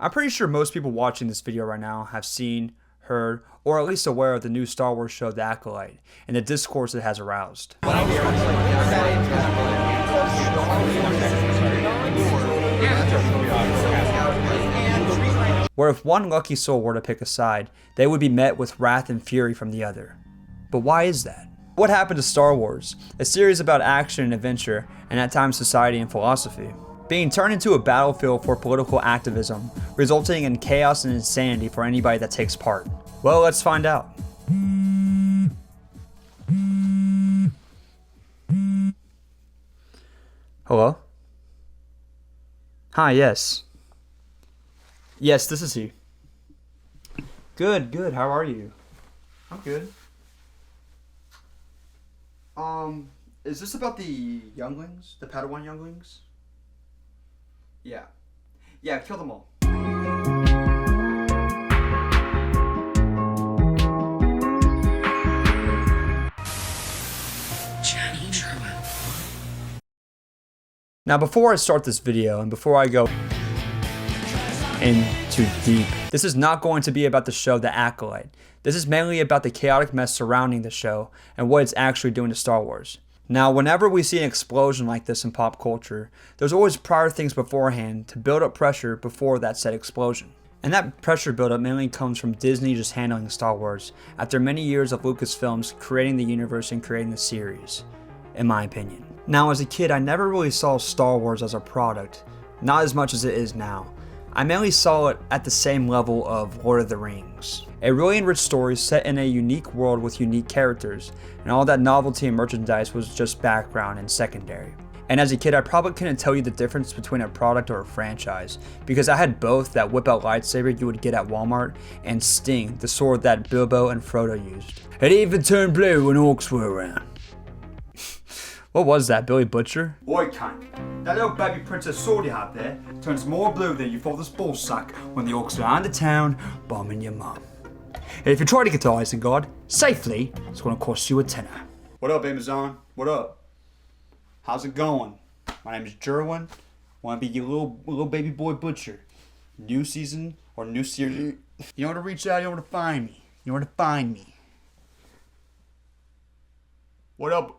I'm pretty sure most people watching this video right now have seen, heard, or at least aware of the new Star Wars show The Acolyte and the discourse it has aroused. Where if one lucky soul were to pick a side, they would be met with wrath and fury from the other. But why is that? What happened to Star Wars, a series about action and adventure, and at times society and philosophy, being turned into a battlefield for political activism, resulting in chaos and insanity for anybody that takes part? Well, let's find out. Hello? Hi, yes. Yes, this is he. Good, good. How are you? I'm good. Is this about the younglings? The Padawan younglings? Yeah. Yeah, kill them all. Now, before I start this video and before I go in too deep, this is not going to be about the show The Acolyte. This is mainly about the chaotic mess surrounding the show and what it's actually doing to Star Wars. Now, whenever we see an explosion like this in pop culture, there's always prior things beforehand to build up pressure before that said explosion. And that pressure buildup mainly comes from Disney just handling Star Wars after many years of Lucasfilms creating the universe and creating the series, in my opinion. Now, as a kid, I never really saw Star Wars as a product, not as much as it is now. I mainly saw it at the same level of Lord of the Rings. A really enriched story set in a unique world with unique characters, and all that novelty and merchandise was just background and secondary. And as a kid, I probably couldn't tell you the difference between a product or a franchise, because I had both that whip out lightsaber you would get at Walmart, and Sting, the sword that Bilbo and Frodo used. It even turned blue when orcs were around. What was that, Billy Butcher? Oi, cunt. That little baby princess sword you have there turns more blue than your father's ballsack when the orcs are under town bombing your mum. And if you try to get to Isengard safely, it's going to cost you a tenner. What up, Amazon? What up? How's it going? My name is JIRWIN. Want to be your little baby boy butcher. New season or new series. You know where to reach out, you know where to find me. You know where to find me. What up?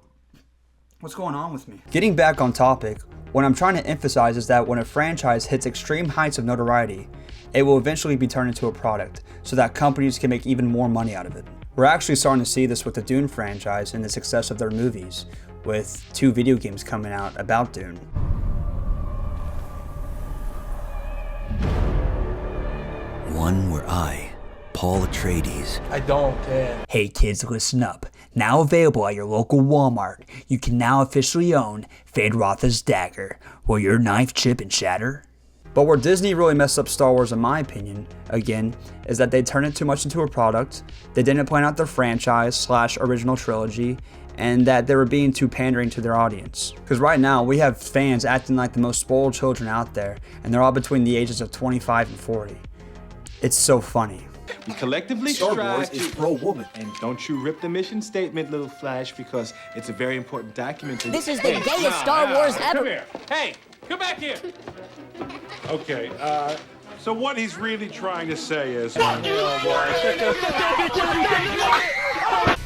What's going on with me? Getting back on topic, what I'm trying to emphasize is that when a franchise hits extreme heights of notoriety, it will eventually be turned into a product so that companies can make even more money out of it. We're actually starting to see this with the Dune franchise and the success of their movies, with 2 video games coming out about Dune. One where Paul Atreides. I don't care. Hey kids, listen up. Now available at your local Walmart, you can now officially own Feyd-Rautha's dagger. Will your knife chip and shatter? But where Disney really messed up Star Wars, in my opinion, again, is that they turned it too much into a product, they didn't plan out their franchise/original trilogy, and that they were being too pandering to their audience. Because right now, we have fans acting like the most spoiled children out there, and they're all between the ages of 25 and 40. It's so funny. We collectively Star strive Wars is pro-woman. And don't you rip the mission statement, little Flash, because it's a very important document. This is the gayest Star Wars ever. Come here. Hey, come back here. Okay, so what he's really trying to say is...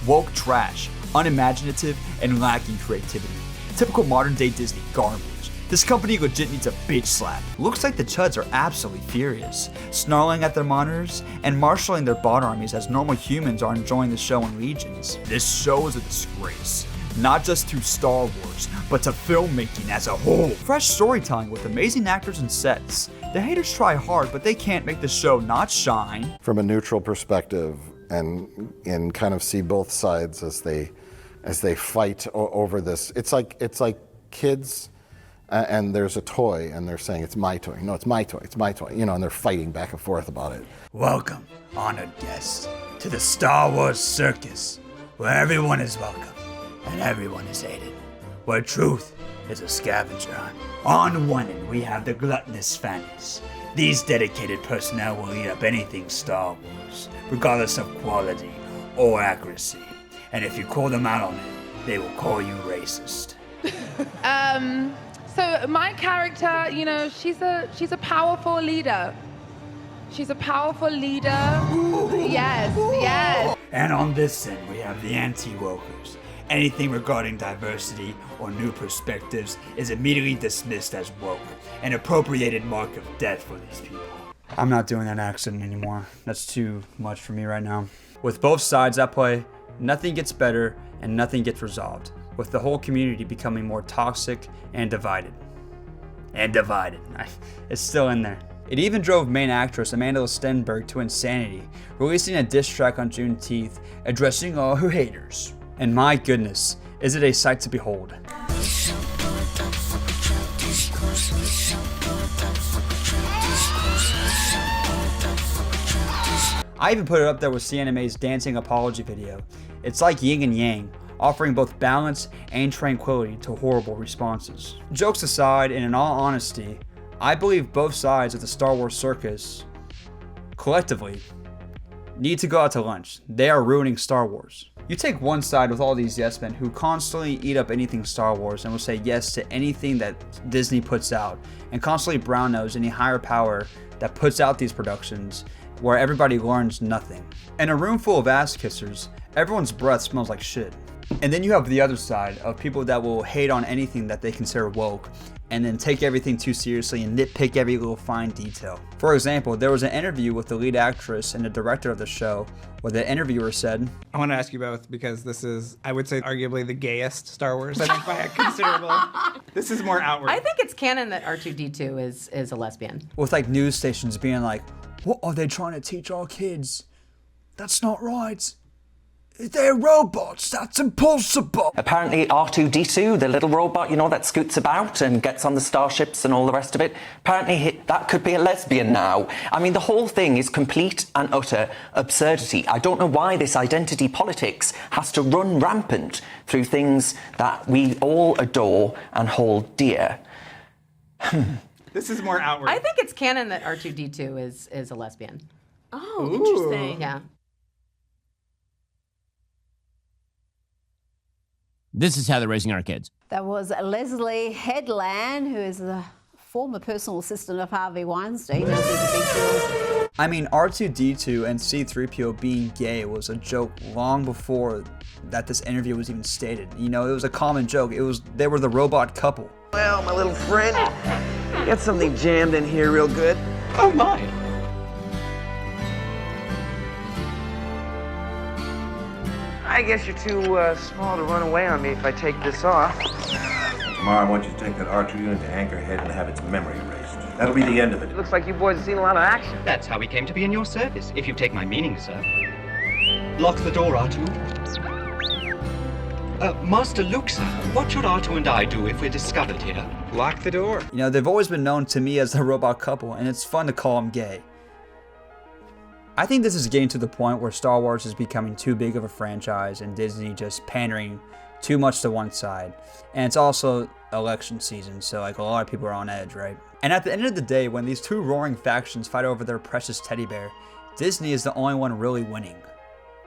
Woke trash, unimaginative, and lacking creativity. Typical modern day Disney garbage. This company legit needs a bitch slap. Looks like the chuds are absolutely furious, snarling at their monitors and marshaling their bot armies as normal humans are enjoying the show in legions. This show is a disgrace, not just to Star Wars, but to filmmaking as a whole. Fresh storytelling with amazing actors and sets. The haters try hard, but they can't make the show not shine. From a neutral perspective and kind of see both sides as they fight over this. It's like kids. And there's a toy, and they're saying, it's my toy. No, it's my toy, it's my toy. You know, and they're fighting back and forth about it. Welcome, honored guests, to the Star Wars Circus, where everyone is welcome, and everyone is hated. Where truth is a scavenger hunt. On one end, we have the gluttonous fans. These dedicated personnel will eat up anything Star Wars, regardless of quality or accuracy. And if you call them out on it, they will call you racist. So my character, you know, she's a powerful leader. She's a powerful leader. Yes, yes. And on this end, we have the anti-wokers. Anything regarding diversity or new perspectives is immediately dismissed as woke, an appropriated mark of death for these people. I'm not doing that accent anymore. That's too much for me right now. With both sides at play, nothing gets better and nothing gets resolved, with the whole community becoming more toxic and divided. It's still in there. It even drove main actress Amanda Stenberg to insanity, releasing a diss track on Juneteenth addressing all her haters. And my goodness, is it a sight to behold. I even put it up there with CNMA's dancing apology video. It's like yin and yang, offering both balance and tranquility to horrible responses. Jokes aside, and in all honesty, I believe both sides of the Star Wars circus, collectively, need to go out to lunch. They are ruining Star Wars. You take one side with all these yes men who constantly eat up anything Star Wars and will say yes to anything that Disney puts out, and constantly brown nose any higher power that puts out these productions where everybody learns nothing. In a room full of ass kissers, everyone's breath smells like shit. And then you have the other side of people that will hate on anything that they consider woke and then take everything too seriously and nitpick every little fine detail. For example, there was an interview with the lead actress and the director of the show where the interviewer said, I want to ask you both because this is, I would say, arguably the gayest Star Wars, I think, by a considerable. This is more outward. I think it's canon that R2-D2 is a lesbian. with like news stations being like, what are they trying to teach our kids? That's not right. They're robots, that's impossible. Apparently R2-D2, the little robot, you know, that scoots about and gets on the starships and all the rest of it, apparently that could be a lesbian now. I mean, the whole thing is complete and utter absurdity. I don't know why this identity politics has to run rampant through things that we all adore and hold dear. This is more outward. I think it's canon that R2-D2 is a lesbian. Oh, interesting. Yeah. This is how they're raising our kids. That was Leslie Headland, who is the former personal assistant of Harvey Weinstein. I mean, R2-D2 and C-3PO being gay was a joke long before that this interview was even stated. You know, it was a common joke. They were the robot couple. Well, my little friend, got something jammed in here real good. Oh my. I guess you're too small to run away on me if I take this off. Tomorrow I want you to take that R2 unit to Anchorhead and have its memory erased. That'll be the end of it. Looks like you boys have seen a lot of action. That's how we came to be in your service, if you take my meaning, sir. Lock the door, R2. Master Luke, sir, what should R2 and I do if we're discovered here? Lock the door. You know, they've always been known to me as the robot couple, and it's fun to call them gay. I think this is getting to the point where Star Wars is becoming too big of a franchise and Disney just pandering too much to one side. And it's also election season, so like a lot of people are on edge, right? And at the end of the day, when these two roaring factions fight over their precious teddy bear, Disney is the only one really winning.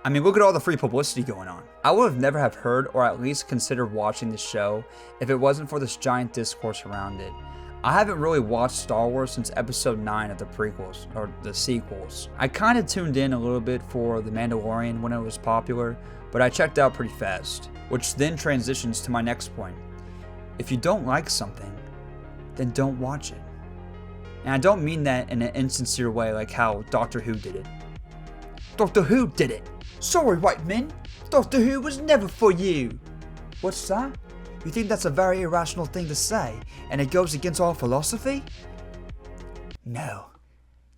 I mean, look at all the free publicity going on. I would have never have heard or at least considered watching this show if it wasn't for this giant discourse around it. I haven't really watched Star Wars since episode 9 of the prequels, or the sequels. I kind of tuned in a little bit for The Mandalorian when it was popular, but I checked out pretty fast, which then transitions to my next point. If you don't like something, then don't watch it. And I don't mean that in an insincere way like how Doctor Who did it. Doctor Who did it! Sorry, white men! Doctor Who was never for you! What's that? You think that's a very irrational thing to say, and it goes against our philosophy? No.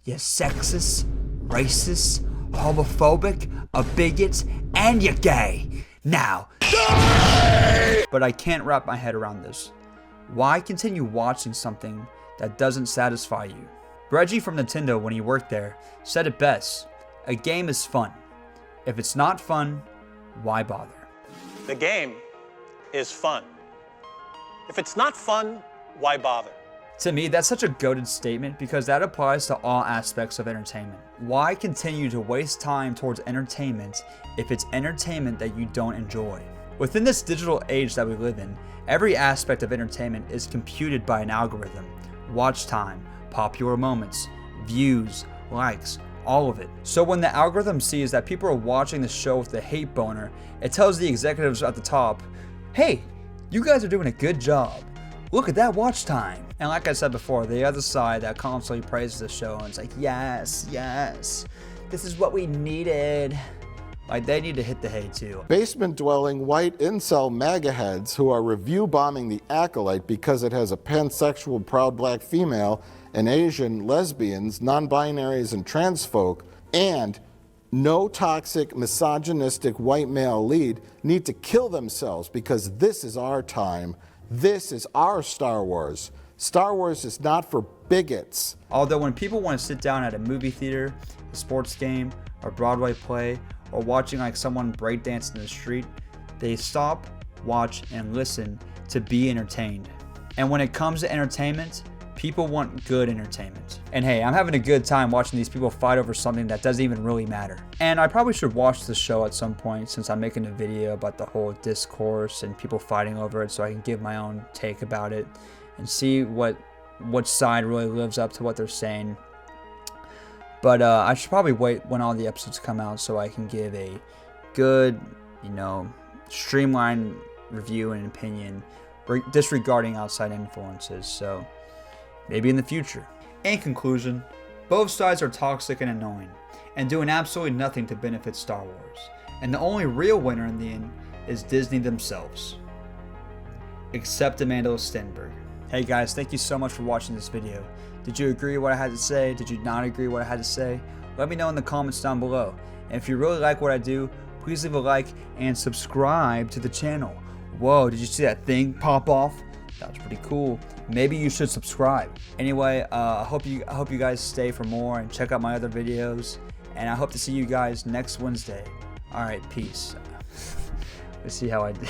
You're sexist, racist, homophobic, a bigot, and you're gay. Now. But I can't wrap my head around this. Why continue watching something that doesn't satisfy you? Reggie from Nintendo, when he worked there, said it best. A game is fun. If it's not fun, why bother? The game is fun. If it's not fun, why bother? To me, that's such a goated statement because that applies to all aspects of entertainment. Why continue to waste time towards entertainment if it's entertainment that you don't enjoy? Within this digital age that we live in, every aspect of entertainment is computed by an algorithm. Watch time, popular moments, views, likes, all of it. So when the algorithm sees that people are watching the show with a hate boner, it tells the executives at the top, hey, you guys are doing a good job. Look at that watch time. And like I said before, the other side that constantly praises the show and it's like, yes, yes, this is what we needed. Like, they need to hit the hay too. Basement-dwelling white incel MAGA heads who are review bombing The Acolyte because it has a pansexual proud black female and Asian lesbians, non-binaries, and trans folk, and no toxic, misogynistic white male lead need to kill themselves because this is our time. This is our Star Wars. Star Wars is not for bigots. Although when people want to sit down at a movie theater, a sports game, or Broadway play, or watching like someone breakdance in the street, they stop, watch, and listen to be entertained. And when it comes to entertainment, people want good entertainment. And hey, I'm having a good time watching these people fight over something that doesn't even really matter. And I probably should watch the show at some point since I'm making a video about the whole discourse and people fighting over it, so I can give my own take about it and see what side really lives up to what they're saying. But I should probably wait when all the episodes come out so I can give a good, streamlined review and opinion disregarding outside influences. So maybe in the future. In conclusion, both sides are toxic and annoying and doing absolutely nothing to benefit Star Wars. And the only real winner in the end is Disney themselves. Except Amanda Stenberg. Hey guys, thank you so much for watching this video. Did you agree with what I had to say? Did you not agree with what I had to say? Let me know in the comments down below. And if you really like what I do, please leave a like and subscribe to the channel. Whoa, did you see that thing pop off? That was pretty cool. Maybe you should subscribe. Anyway, I hope you guys stay for more and check out my other videos. And I hope to see you guys next Wednesday. All right, peace. Let's see how I did.